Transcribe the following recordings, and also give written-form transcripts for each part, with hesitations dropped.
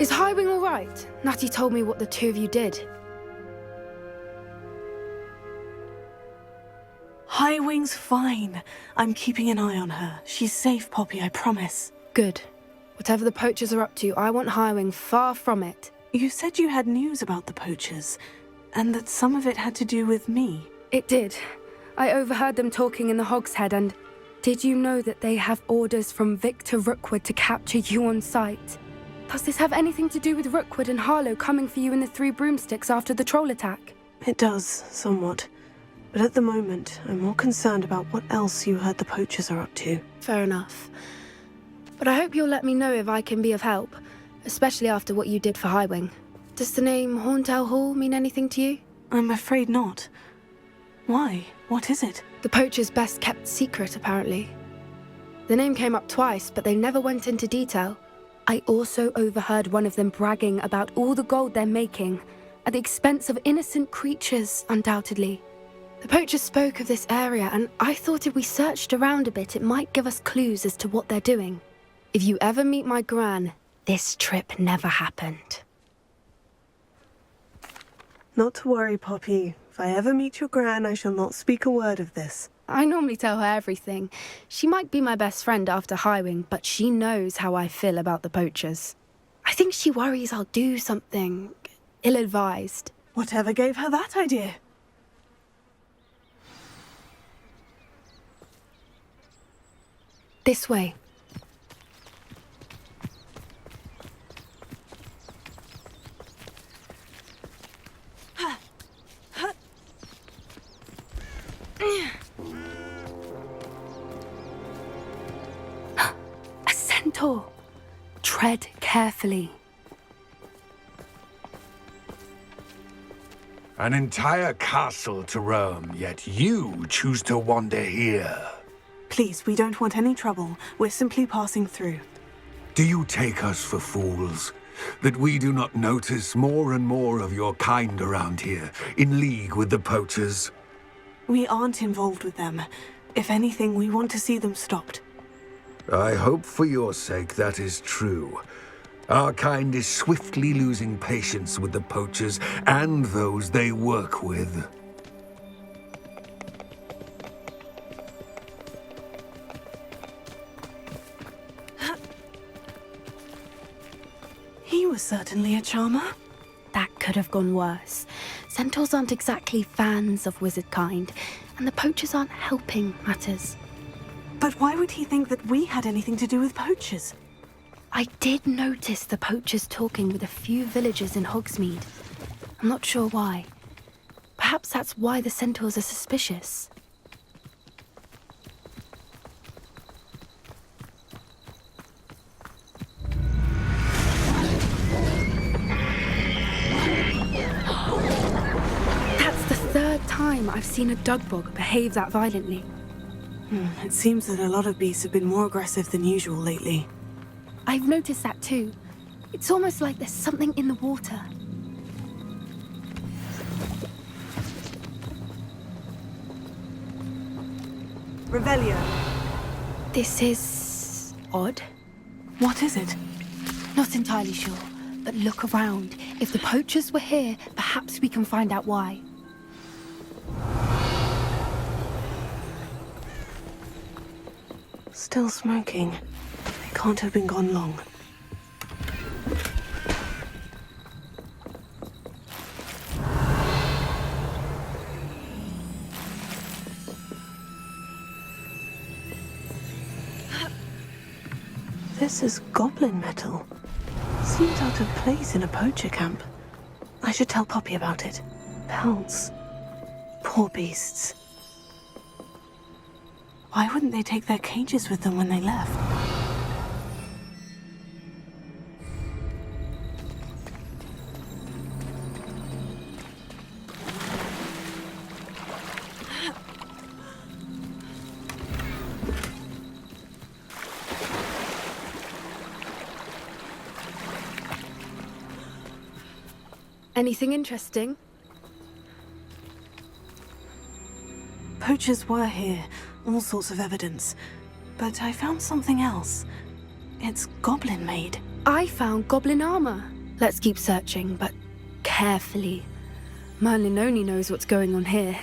Is Highwing all right? Natty told me what the two of you did. Highwing's fine. I'm keeping an eye on her. She's safe, Poppy, I promise. Good. Whatever the poachers are up to, I want Highwing far from it. You said you had news about the poachers, and that some of it had to do with me. It did. I overheard them talking in the Hogshead, and did you know that they have orders from Victor Rookwood to capture you on sight? Does this have anything to do with Rookwood and Harlow coming for you in the Three Broomsticks after the troll attack? It does, somewhat. But at the moment, I'm more concerned about what else you heard the poachers are up to. Fair enough. But I hope you'll let me know if I can be of help, especially after what you did for Highwing. Does the name Horntail Hall mean anything to you? I'm afraid not. Why? What is it? The poachers' best kept secret, apparently. The name came up twice, but they never went into detail. I also overheard one of them bragging about all the gold they're making, at the expense of innocent creatures, undoubtedly. The poachers spoke of this area, and I thought if we searched around a bit, it might give us clues as to what they're doing. If you ever meet my gran, this trip never happened. Not to worry, Poppy. If I ever meet your gran, I shall not speak a word of this. I normally tell her everything. She might be my best friend after Highwing, but she knows how I feel about the poachers. I think she worries I'll do something ill-advised. Whatever gave her that idea? This way. A centaur. Tread carefully. An entire castle to roam, yet you choose to wander here. Please, we don't want any trouble. We're simply passing through. Do you take us for fools? That we do not notice more and more of your kind around here, in league with the poachers? We aren't involved with them. If anything, we want to see them stopped. I hope for your sake that is true. Our kind is swiftly losing patience with the poachers and those they work with. He was certainly a charmer. That could have gone worse. Centaurs aren't exactly fans of wizard kind, and the poachers aren't helping matters. But why would he think that we had anything to do with poachers? I did notice the poachers talking with a few villagers in Hogsmeade. I'm not sure why. Perhaps that's why the centaurs are suspicious. That's the third time I've seen a dugbog behave that violently. It seems that a lot of beasts have been more aggressive than usual lately. I've noticed that too. It's almost like there's something in the water. Revelio. This is odd. What is it? Not entirely sure, but look around. If the poachers were here, perhaps we can find out why. Still smoking. They can't have been gone long. This is goblin metal. Seems out of place in a poacher camp. I should tell Poppy about it. Pelts. Poor beasts. Why wouldn't they take their cages with them when they left? Anything interesting? Poachers were here, all sorts of evidence. But I found something else. It's goblin-made. I found goblin armor. Let's keep searching, but carefully. Merlin only knows what's going on here.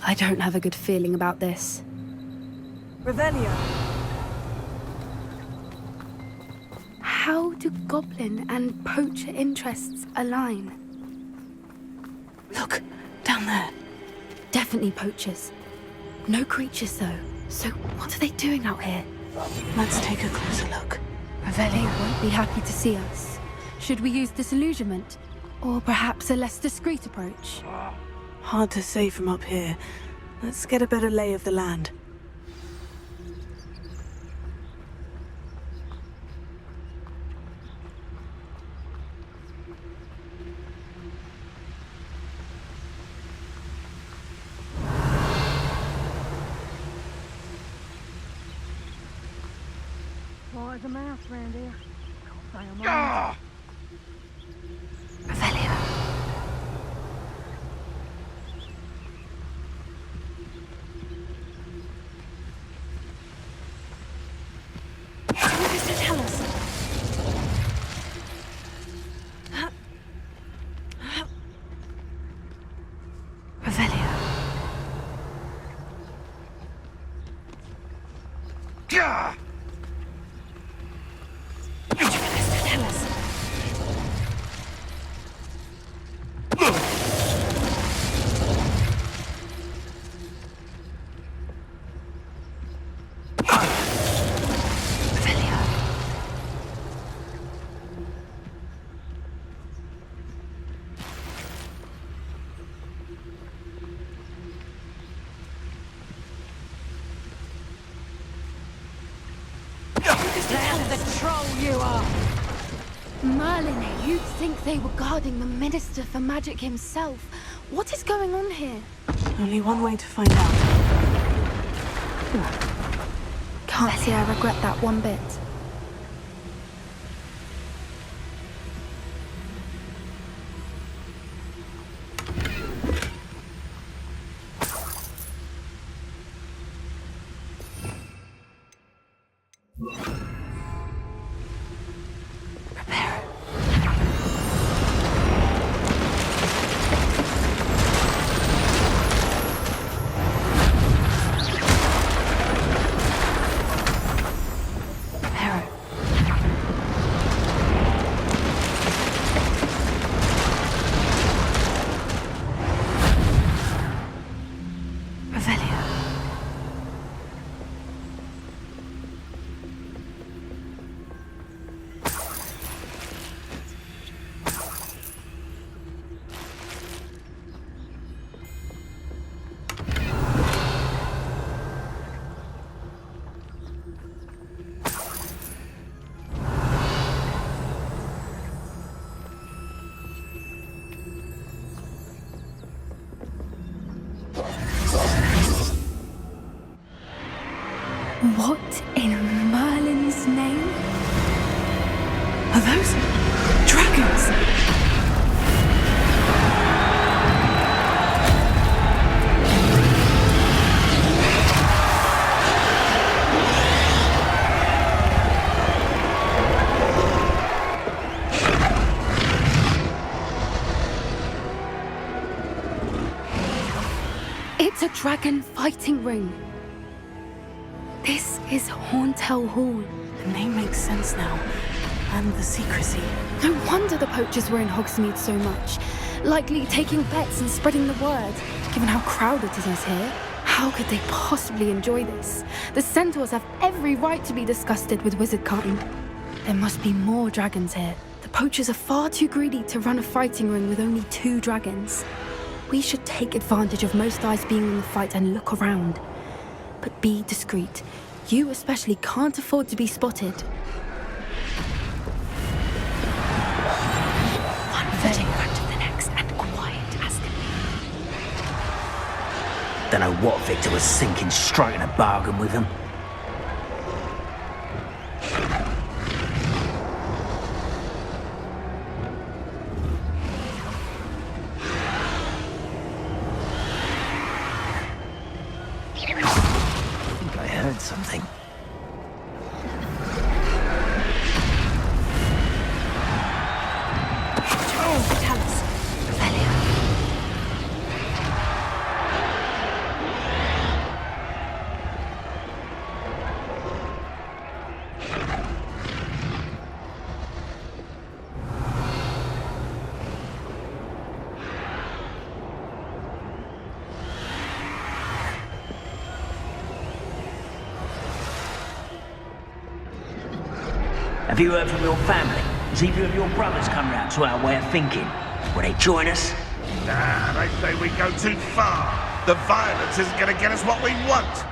I don't have a good feeling about this. Revelio. How do goblin and poacher interests align? Look, down there. Definitely poachers. No creatures, though. So what are they doing out here? Let's take a closer look. They won't be happy to see us. Should we use disillusionment? Or perhaps a less discreet approach? Hard to say from up here. Let's get a better lay of the land. There's a mouse around here. Revelio. What does it tell us? Revelio. The troll you are! Merlin, you'd think they were guarding the Minister for Magic himself. What is going on here? Only one way to find out. Can't say I regret that one bit. What in Merlin's name? Are those dragons? It's a dragon fighting ring. This is Hauntel Hall. The name makes sense now. And the secrecy. No wonder the poachers were in Hogsmeade so much. Likely taking bets and spreading the word, given how crowded it is here. How could they possibly enjoy this? The centaurs have every right to be disgusted with wizard kind. There must be more dragons here. The poachers are far too greedy to run a fighting ring with only 2 dragons. We should take advantage of most eyes being in the fight and look around. But be discreet. You especially can't afford to be spotted. One foot in front of the next and quiet as can be. Don't know what Victor was thinking, striking a bargain with them. I think I heard something. There's the Talus. Revelio. Have you heard from your family? Has either of your brothers come round to our way of thinking? Will they join us? Nah, they say we go too far. The violence isn't going to get us what we want.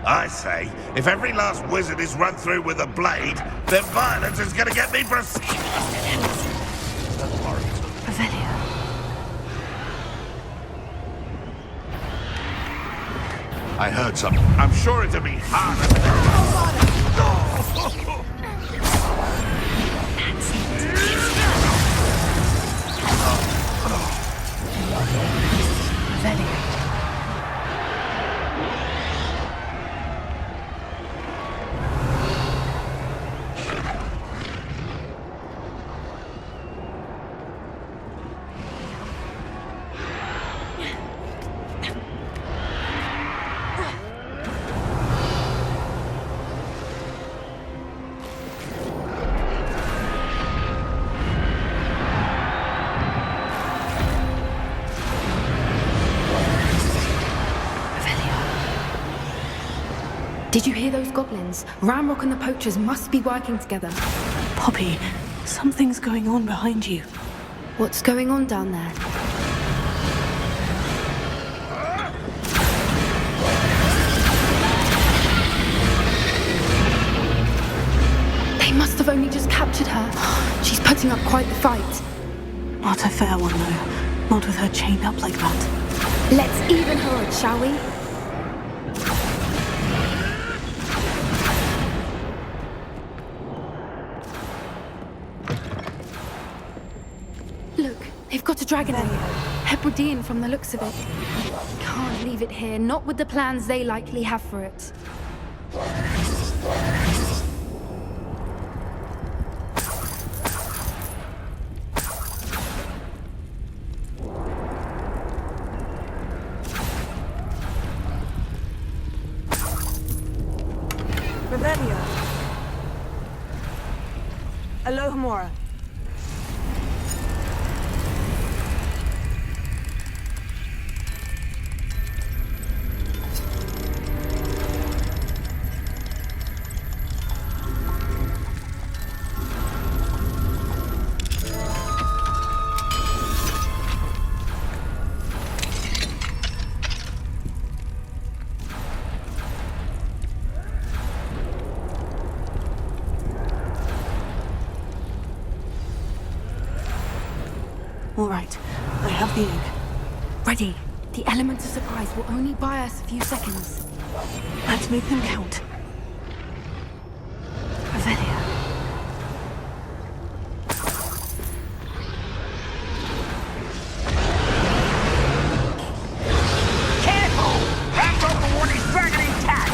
I say, if every last wizard is run through with a blade, then violence is going to get me for a... Revelio. I heard something. I'm sure it'll be harder. Did you hear those goblins? Ramrock and the poachers must be working together. Poppy, something's going on behind you. What's going on down there? They must have only just captured her. She's putting up quite the fight. Not a fair one, though. Not with her chained up like that. Let's even her odds, shall we? Look, they've got a dragon there. Hebridean from the looks of it. Can't leave it here, not with the plans they likely have for it. Revelio. Alohomora. All right, I have the egg. Ready. The element of surprise will only buy us a few seconds. Let's make them count. Revelio. Careful! That's on the one is dragon intact!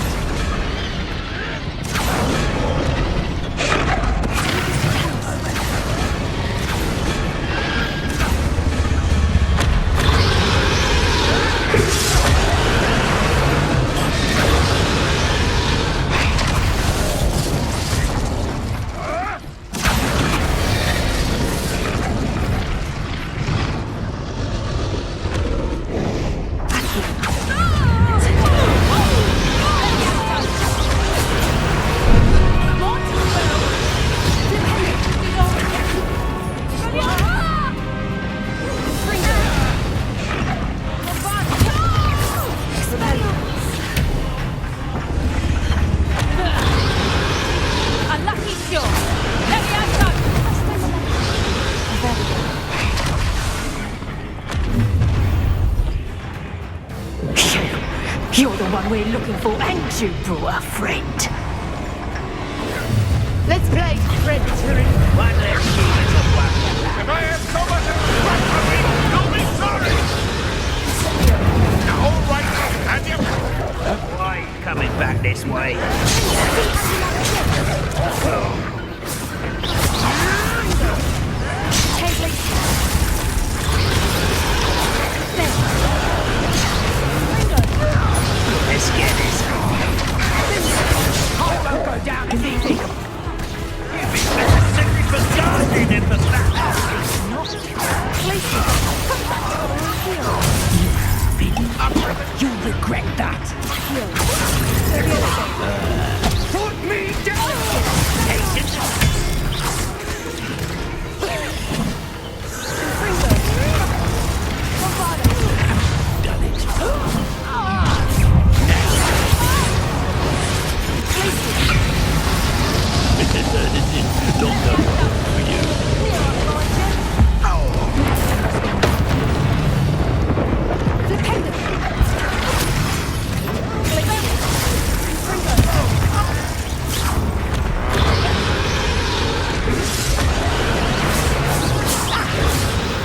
You're the one we're looking for, and you brought a friend. Let's play predatory. One less human to worry about. If I have so much in front of me, you'll be sorry! Now, all right, and you... Why are you coming back this way? Take You'll regret that. Put me down! Patience. Done it. Not the one for you.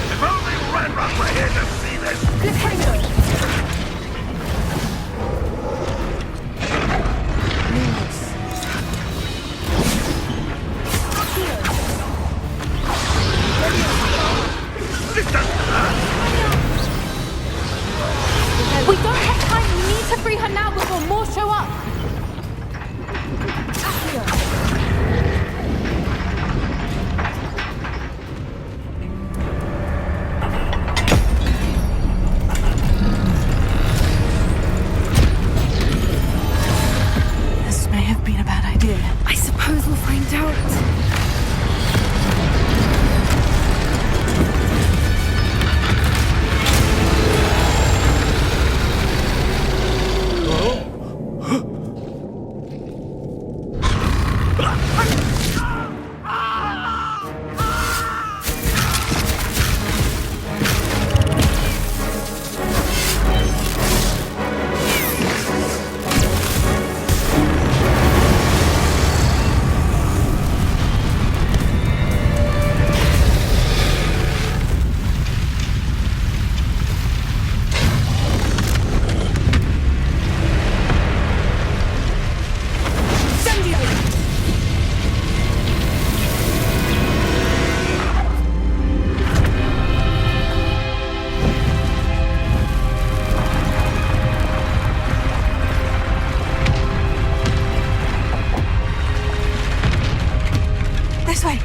If only Red Rock were here to see this! This doesn't hurt! We don't have time. We need to free her now before more show up. This may have been a bad idea. I suppose we'll find out. This way.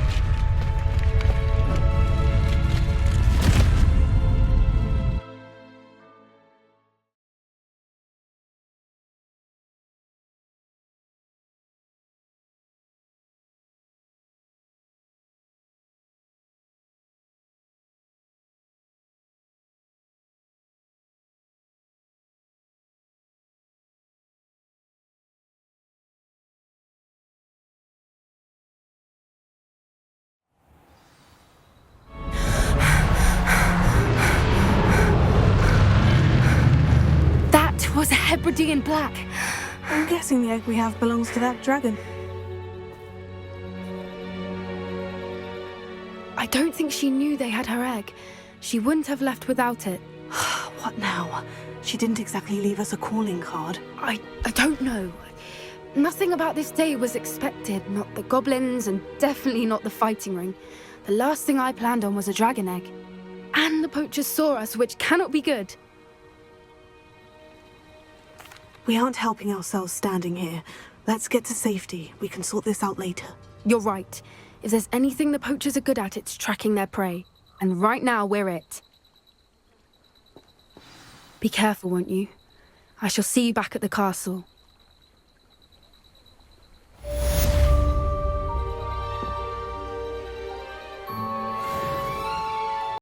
That was a Hebridean black. I'm guessing the egg we have belongs to that dragon. I don't think she knew they had her egg. She wouldn't have left without it. What now? She didn't exactly leave us a calling card. I don't know. Nothing about this day was expected. Not the goblins, and definitely not the fighting ring. The last thing I planned on was a dragon egg. And the poachers saw us, which cannot be good. We aren't helping ourselves standing here. Let's get to safety. We can sort this out later. You're right. If there's anything the poachers are good at, it's tracking their prey. And right now, we're it. Be careful, won't you? I shall see you back at the castle.